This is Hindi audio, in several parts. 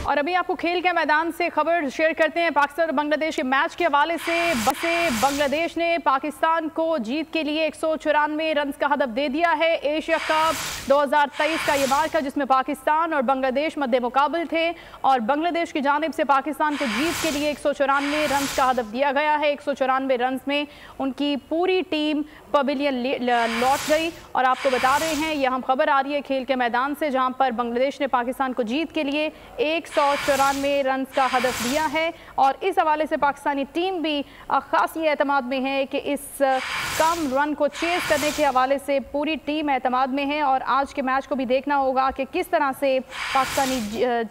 और अभी आपको खेल के मैदान से खबर शेयर करते हैं पाकिस्तान और बांग्लादेश के मैच के हवाले से। बांग्लादेश ने पाकिस्तान को जीत के लिए 194 रन का हदफ दे दिया है। एशिया कप 2023 का ये मार्का जिसमें पाकिस्तान और बांग्लादेश मध्य मुकाबल थे और बांग्लादेश की जानिब से पाकिस्तान को जीत के लिए 194 रन का हदफ दिया गया है। 194 रन में उनकी पूरी टीम पवेलियन लौट गई और आपको बता रहे हैं यह हम खबर आ रही है खेल के मैदान से, जहां पर बांग्लादेश ने पाकिस्तान को जीत के लिए 194 रन का हदफ दिया है। और इस हवाले से पाकिस्तानी टीम भी खासी एतमाद में है कि इस कम रन को चेस करने के हवाले से पूरी टीम एतमाद में है। और आज के मैच को भी देखना होगा कि किस तरह से पाकिस्तानी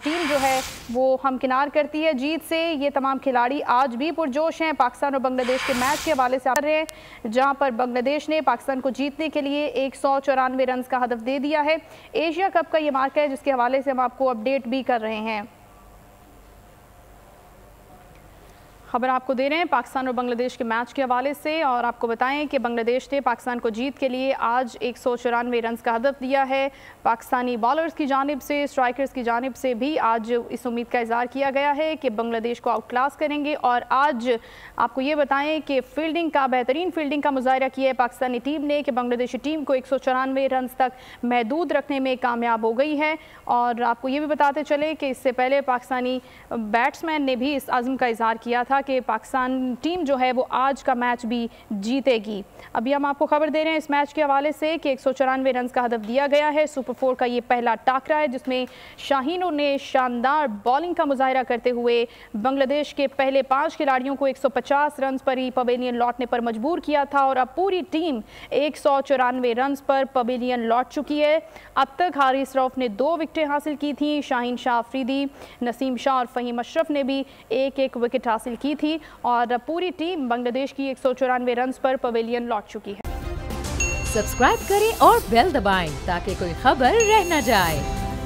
टीम जो है वो हमकिनार करती है जीत से। ये तमाम खिलाड़ी आज भी पुरजोश हैं। पाकिस्तान और बांग्लादेश के मैच के हवाले से आ रहे हैं, जहाँ पर बांग्लादेश ने पाकिस्तान को जीतने के लिए 194 रन का हदफ दे दिया है। एशिया कप का ये मार्का है जिसके हवाले से हम आपको अपडेट भी कर रहे हैं। खबर आपको दे रहे हैं पाकिस्तान और बांग्लादेश के मैच के हवाले से और आपको बताएं कि बांग्लादेश ने पाकिस्तान को जीत के लिए आज 194 रन का हदफ दिया है। पाकिस्तानी बॉलर्स की जानिब से, स्ट्राइकर्स की जानिब से भी आज इस उम्मीद का इजहार किया गया है कि बांग्लादेश को आउट क्लास करेंगे। और आज आपको ये बताएं कि फील्डिंग का बेहतरीन फील्डिंग का मुजाहरा किया है पाकिस्तानी टीम ने कि बांग्लादेशी टीम को 194 रन तक महदूद रखने में कामयाब हो गई है। और आपको ये भी बताते चले कि इससे पहले पाकिस्तानी बैट्समैन ने भी इस आज़म का इजहार किया था कि पाकिस्तान टीम जो है वो आज का मैच भी जीतेगी। अभी हम आपको खबर दे रहे हैं इस मैच के हवाले से कि 194 रन का हदफ दिया गया है। सुपर 4 का ये पहला टाकरा है जिसमें शाहीनों ने शानदार बॉलिंग का मुजाहरा करते हुए बांग्लादेश के पहले 5 खिलाड़ियों को 150 रन पर ही पवेलियन लौटने पर मजबूर किया था और अब पूरी टीम 194 रन पर पवेलियन लौट चुकी है। अब तक हारिस रऊफ ने 2 विकेटें हासिल की थी। शाहीन शाह अफरीदी, नसीम शाह और फ़हीम अशरफ ने भी एक विकेट हासिल की थी और पूरी टीम बांग्लादेश की 194 रन पर पवेलियन लौट चुकी है। सब्सक्राइब करें और बेल दबाएं ताकि कोई खबर रह न जाए।